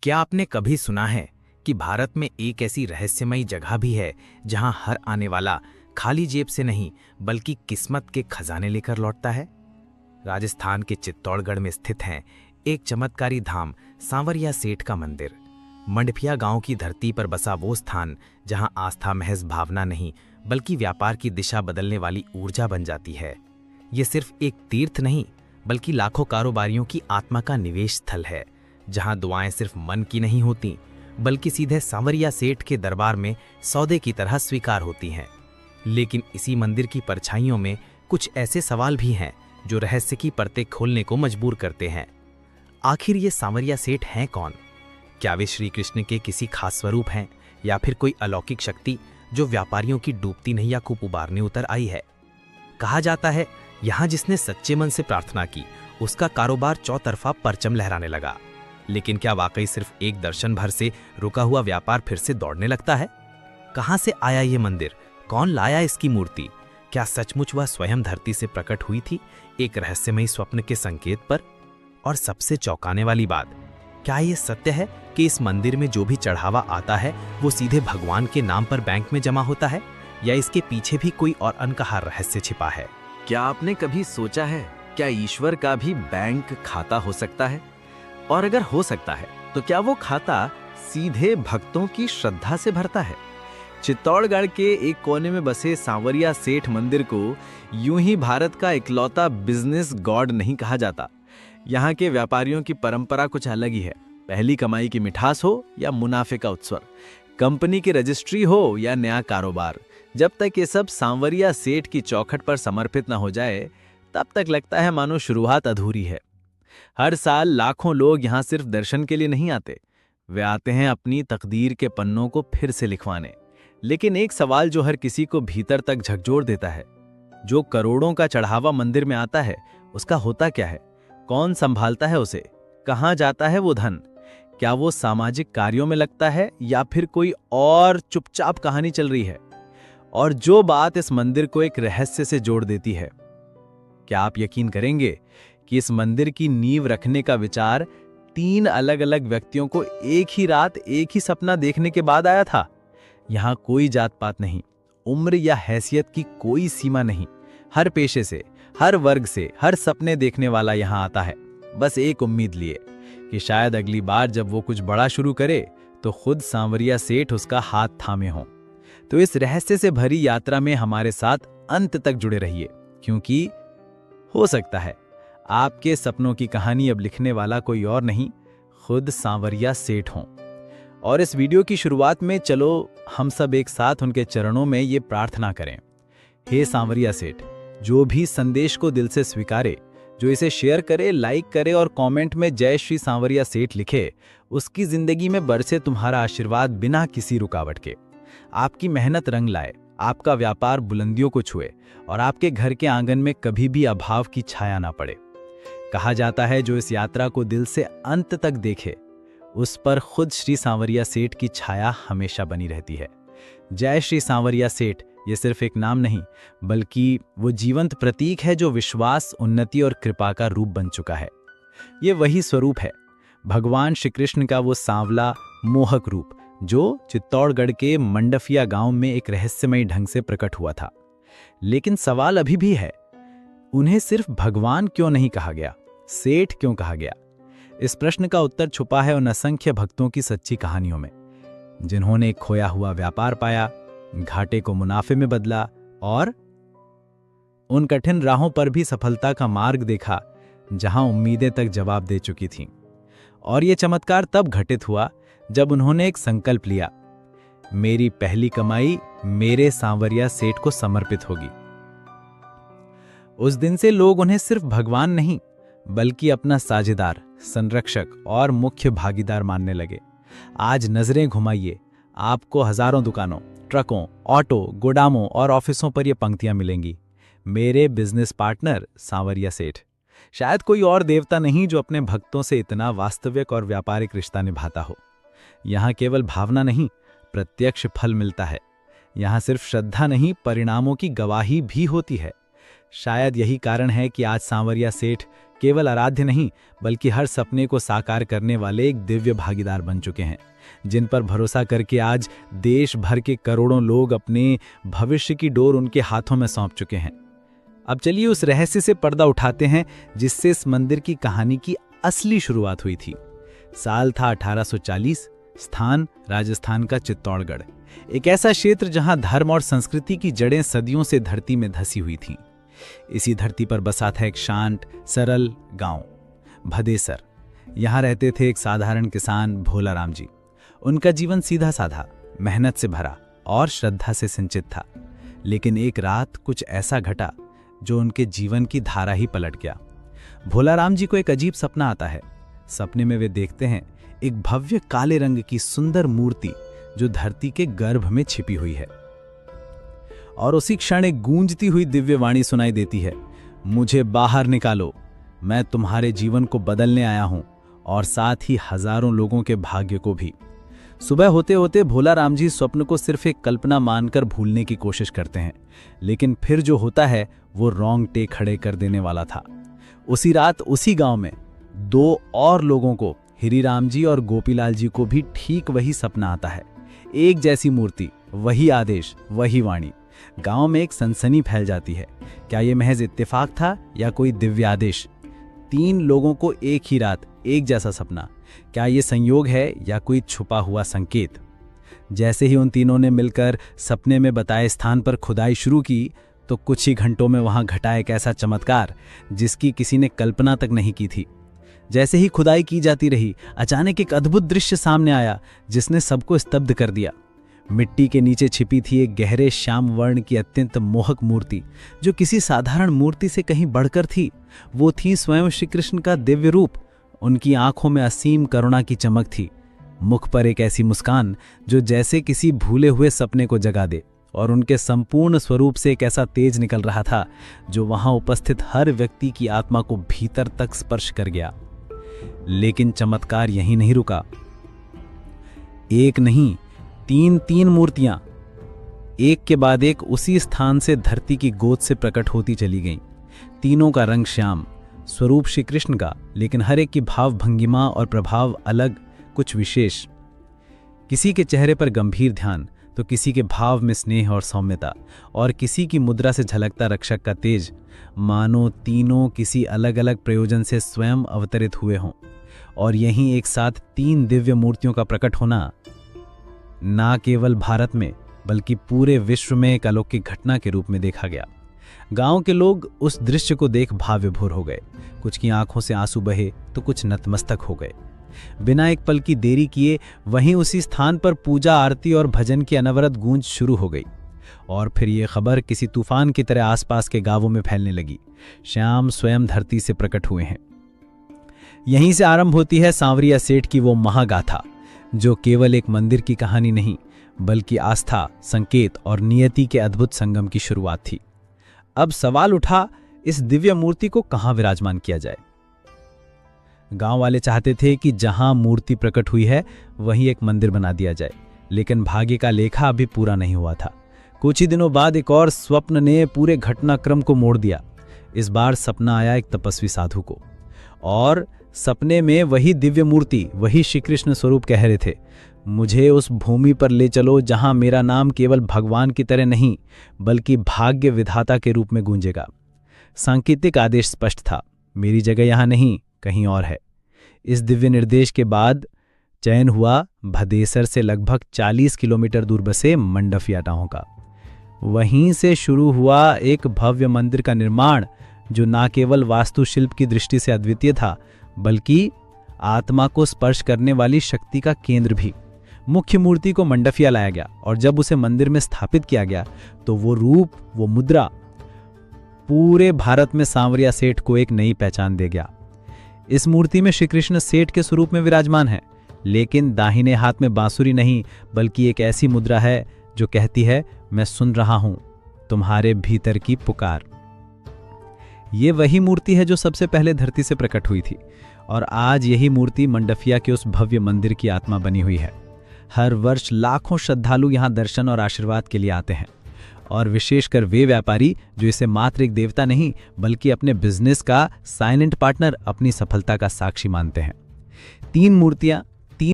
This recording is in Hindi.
क्या आपने कभी सुना है कि भारत में एक ऐसी रहस्यमयी जगह भी है जहां हर आने वाला खाली जेब से नहीं बल्कि किस्मत के खजाने लेकर लौटता है? राजस्थान के चित्तौड़गढ़ में स्थित है एक चमत्कारी धाम सांवरिया सेठ का मंदिर। मंडफिया गांव की धरती पर बसा वो स्थान जहां आस्था महज भावना नहीं बल्कि व्यापार की दिशा बदलने वाली ऊर्जा बन जाती है। ये सिर्फ एक तीर्थ नहीं बल्कि लाखों कारोबारियों की आत्मा का निवेश स्थल है, जहां दुआएं सिर्फ मन की नहीं होती बल्कि सीधे सांवरिया सेठ के दरबार में सौदे की तरह स्वीकार होती हैं। लेकिन इसी मंदिर की परछाइयों में कुछ ऐसे सवाल भी हैं जो रहस्य की परतें खोलने को मजबूर करते हैं। आखिर ये सांवरिया सेठ हैं कौन? क्या वे श्री कृष्ण के किसी खास स्वरूप हैं या फिर कोई अलौकिक शक्ति जो व्यापारियों की डूबती नैया को उबारने उतर आई है? कहा जाता है यहाँ जिसने सच्चे मन से प्रार्थना की उसका कारोबार चौतरफा परचम लहराने लगा। लेकिन क्या वाकई सिर्फ एक दर्शन भर से रुका हुआ व्यापार फिर से दौड़ने लगता है? कहां से आया ये मंदिर? कौन लाया इसकी मूर्ति? क्या सचमुच वह स्वयं धरती से प्रकट हुई थी एक रहस्यमयी स्वप्न के संकेत पर? और सबसे चौंकाने वाली बात, क्या ये सत्य है कि इस मंदिर में जो भी चढ़ावा आता है वो सीधे भगवान के नाम पर बैंक में जमा होता है, या इसके पीछे भी कोई और अनकहा रहस्य छिपा है? क्या आपने कभी सोचा है क्या ईश्वर का भी बैंक खाता हो सकता है? और अगर हो सकता है तो क्या वो खाता सीधे भक्तों की श्रद्धा से भरता है? चित्तौड़गढ़ के एक कोने में बसे सांवरिया सेठ मंदिर को यूं ही भारत का इकलौता बिजनेस गॉड नहीं कहा जाता। यहाँ के व्यापारियों की परंपरा कुछ अलग ही है। पहली कमाई की मिठास हो या मुनाफे का उत्सव, कंपनी की रजिस्ट्री हो या नया कारोबार, जब तक ये सब सांवरिया सेठ की चौखट पर समर्पित न हो जाए तब तक लगता है मानो शुरुआत अधूरी है। हर साल लाखों लोग यहाँ सिर्फ दर्शन के लिए नहीं आते, वे आते हैं अपनी तकदीर के पन्नों को फिर से लिखवाने। लेकिन एक सवाल जो हर किसी को भीतर तक झकझोर देता है, जो करोड़ों का चढ़ावा मंदिर में आता है उसका होता क्या है? कौन संभालता है उसे? कहाँ जाता है वो धन? क्या वो सामाजिक कार्यों में लगता है या फिर कोई और चुपचाप कहानी चल रही है? और जो बात इस मंदिर को एक रहस्य से जोड़ देती है, क्या आप यकीन करेंगे कि इस मंदिर की नींव रखने का विचार 3 अलग अलग व्यक्तियों को एक ही रात एक ही सपना देखने के बाद आया था? यहाँ कोई जात पात नहीं, उम्र या हैसियत की कोई सीमा नहीं। हर पेशे से, हर वर्ग से, हर सपने देखने वाला यहाँ आता है, बस एक उम्मीद लिए कि शायद अगली बार जब वो कुछ बड़ा शुरू करे तो खुद सांवरिया सेठ उसका हाथ थामे हों। तो इस रहस्य से भरी यात्रा में हमारे साथ अंत तक जुड़े रहिए, क्योंकि हो सकता है आपके सपनों की कहानी अब लिखने वाला कोई और नहीं, खुद सांवरिया सेठ हों। और इस वीडियो की शुरुआत में चलो हम सब एक साथ उनके चरणों में ये प्रार्थना करें। हे सांवरिया सेठ, जो भी संदेश को दिल से स्वीकारे, जो इसे शेयर करे, लाइक करे और कमेंट में जय श्री सांवरिया सेठ लिखे, उसकी जिंदगी में बरसे तुम्हारा आशीर्वाद बिना किसी रुकावट के। आपकी मेहनत रंग लाए, आपका व्यापार बुलंदियों को छुए और आपके घर के आंगन में कभी भी अभाव की छाया ना पड़े। कहा जाता है जो इस यात्रा को दिल से अंत तक देखे उस पर खुद श्री सांवरिया सेठ की छाया हमेशा बनी रहती है। जय श्री सांवरिया सेठ ये सिर्फ एक नाम नहीं बल्कि वो जीवंत प्रतीक है जो विश्वास, उन्नति और कृपा का रूप बन चुका है। ये वही स्वरूप है, भगवान श्री कृष्ण का वो सांवला मोहक रूप जो चित्तौड़गढ़ के मंडफिया गांव में एक रहस्यमयी ढंग से प्रकट हुआ था। लेकिन सवाल अभी भी है, उन्हें सिर्फ भगवान क्यों नहीं कहा गया, सेठ क्यों कहा गया? इस प्रश्न का उत्तर छुपा है उन असंख्य भक्तों की सच्ची कहानियों में, जिन्होंने खोया हुआ व्यापार पाया, घाटे को मुनाफे में बदला और उन कठिन राहों पर भी सफलता का मार्ग देखा जहां उम्मीदें तक जवाब दे चुकी थीं। और ये चमत्कार तब घटित हुआ जब उन्होंने एक संकल्प लिया, मेरी पहली कमाई मेरे सांवरिया सेठ को समर्पित होगी। उस दिन से लोग उन्हें सिर्फ भगवान नहीं बल्कि अपना साझेदार, संरक्षक और मुख्य भागीदार मानने लगे। आज नजरें घुमाइए, आपको हजारों दुकानों, ट्रकों, ऑटो, गोदामों और ऑफिसों पर ये पंक्तियां मिलेंगी, मेरे बिजनेस पार्टनर सांवरिया सेठ। शायद कोई और देवता नहीं जो अपने भक्तों से इतना वास्तविक और व्यापारिक रिश्ता निभाता हो। यहाँ केवल भावना नहीं, प्रत्यक्ष फल मिलता है। यहाँ सिर्फ श्रद्धा नहीं, परिणामों की गवाही भी होती है। शायद यही कारण है कि आज सांवरिया सेठ केवल आराध्य नहीं बल्कि हर सपने को साकार करने वाले एक दिव्य भागीदार बन चुके हैं, जिन पर भरोसा करके आज देश भर के करोड़ों लोग अपने भविष्य की डोर उनके हाथों में सौंप चुके हैं। अब चलिए उस रहस्य से पर्दा उठाते हैं जिससे इस मंदिर की कहानी की असली शुरुआत हुई थी। साल था 1840, स्थान राजस्थान का चित्तौड़गढ़, एक ऐसा क्षेत्र जहां धर्म और संस्कृति की जड़ें सदियों से धरती में धसी हुई थीं। इसी धरती पर बसा था एक शांत सरल गांव भदेसर। यहां रहते थे एक साधारण किसान भोलाराम जी। उनका जीवन सीधा साधा, मेहनत से भरा और श्रद्धा से सिंचित था। लेकिन एक रात कुछ ऐसा घटा जो उनके जीवन की धारा ही पलट गया। भोलाराम जी को एक अजीब सपना आता है। सपने में वे देखते हैं एक भव्य काले रंग की सुंदर मूर्ति जो धरती के गर्भ में छिपी हुई है, और उसी क्षण एक गूंजती हुई दिव्य वाणी सुनाई देती है, मुझे बाहर निकालो, मैं तुम्हारे जीवन को बदलने आया हूं और साथ ही हजारों लोगों के भाग्य को भी। सुबह होते होते भोलाराम जी स्वप्न को सिर्फ एक कल्पना मानकर भूलने की कोशिश करते हैं, लेकिन फिर जो होता है वो रोंगटे खड़े कर देने वाला था। उसी रात उसी गांव में दो और लोगों को, हीरीराम जी और गोपीलाल जी को भी ठीक वही सपना आता है। एक जैसी मूर्ति, वही आदेश, वही वाणी। गांव में एक सनसनी फैल जाती है। क्या यह महज इत्तेफाक था या कोई दिव्य आदेश? 3 लोगों को एक ही रात एक जैसा सपना, क्या यह संयोग है या कोई छुपा हुआ संकेत? जैसे ही उन तीनों ने मिलकर सपने में बताए स्थान पर खुदाई शुरू की तो कुछ ही घंटों में वहां घटा एक ऐसा चमत्कार जिसकी किसी ने कल्पना तक नहीं की थी। जैसे ही खुदाई की जाती रही, अचानक एक अद्भुत दृश्य सामने आया जिसने सबको स्तब्ध कर दिया। मिट्टी के नीचे छिपी थी एक गहरे श्याम वर्ण की अत्यंत मोहक मूर्ति, जो किसी साधारण मूर्ति से कहीं बढ़कर थी। वो थी स्वयं श्री कृष्ण का दिव्य रूप। उनकी आंखों में असीम करुणा की चमक थी, मुख पर एक ऐसी मुस्कान जो जैसे किसी भूले हुए सपने को जगा दे, और उनके संपूर्ण स्वरूप से एक ऐसा तेज निकल रहा था जो वहां उपस्थित हर व्यक्ति की आत्मा को भीतर तक स्पर्श कर गया। लेकिन चमत्कार यहीं नहीं रुका। एक नहीं, 3 मूर्तियां एक के बाद एक उसी स्थान से धरती की गोद से प्रकट होती चली गईं। तीनों का रंग श्याम, स्वरूप श्री कृष्ण का, लेकिन हर एक की भाव भंगिमा और प्रभाव अलग, कुछ विशेष। किसी के चेहरे पर गंभीर ध्यान, तो किसी के भाव में स्नेह और सौम्यता, और किसी की मुद्रा से झलकता रक्षक का तेज, मानो तीनों किसी अलग अलग प्रयोजन से स्वयं अवतरित हुए हों। और यहीं एक साथ 3 दिव्य मूर्तियों का प्रकट होना ना केवल भारत में बल्कि पूरे विश्व में एक अलौकिक घटना के रूप में देखा गया। गांव के लोग उस दृश्य को देख भाव विभोर हो गए। कुछ की आंखों से आंसू बहे तो कुछ नतमस्तक हो गए। बिना एक पल की देरी किए वहीं उसी स्थान पर पूजा, आरती और भजन की अनवरत गूंज शुरू हो गई। और फिर ये खबर किसी तूफान की तरह आसपास के गांवों में फैलने लगी। श्याम स्वयं धरती से प्रकट हुए हैं। यहीं से आरंभ होती है सांवरिया सेठ की वो महागाथा, जो केवल एक मंदिर की कहानी नहीं बल्कि आस्था, संकेत और नियति के अद्भुत संगम की शुरुआत थी। अब सवाल उठा, इस दिव्य मूर्ति को कहां विराजमान किया जाए? गांव वाले चाहते थे कि जहां मूर्ति प्रकट हुई है वहीं एक मंदिर बना दिया जाए, लेकिन भाग्य का लेखा अभी पूरा नहीं हुआ था। कुछ ही दिनों बाद एक और स्वप्न ने पूरे घटनाक्रम को मोड़ दिया। इस बार सपना आया एक तपस्वी साधु को, और सपने में वही दिव्य मूर्ति, वही श्री कृष्ण स्वरूप कह रहे थे, मुझे उस भूमि पर ले चलो जहां मेरा नाम केवल भगवान की तरह नहीं बल्कि भाग्य विधाता के रूप में गूंजेगा। सांकेतिक आदेश स्पष्ट था, मेरी जगह यहां नहीं, कहीं और है। इस दिव्य निर्देश के बाद चयन हुआ भदेसर से लगभग 40 किलोमीटर दूर बसे मंडफिया गांव का। वहीं से शुरू हुआ एक भव्य मंदिर का निर्माण, जो न केवल वास्तुशिल्प की दृष्टि से अद्वितीय था बल्कि आत्मा को स्पर्श करने वाली शक्ति का केंद्र भी। मुख्य मूर्ति को मंडफिया लाया गया, और जब उसे मंदिर में स्थापित किया गया तो वो रूप, वो मुद्रा पूरे भारत में सांवरिया सेठ को एक नई पहचान दे गया। इस मूर्ति में श्री कृष्ण सेठ के स्वरूप में विराजमान है, लेकिन दाहिने हाथ में बांसुरी नहीं बल्कि एक ऐसी मुद्रा है जो कहती है, मैं सुन रहा हूं तुम्हारे भीतर की पुकार। ये वही मूर्ति है जो सबसे पहले धरती से प्रकट हुई थी, और आज यही मूर्ति मंडफिया के उस भव्य मंदिर की आत्मा बनी हुई है। हर वर्ष लाखों श्रद्धालु यहां दर्शन और आशीर्वाद के लिए आते हैं, और विशेषकर वे व्यापारी जो इसे मात्र एक देवता नहीं बल्कि अपने बिजनेस का साइलेंट पार्टनर, अपनी सफलता का साक्षी मानते हैं। 3 मूर्तियां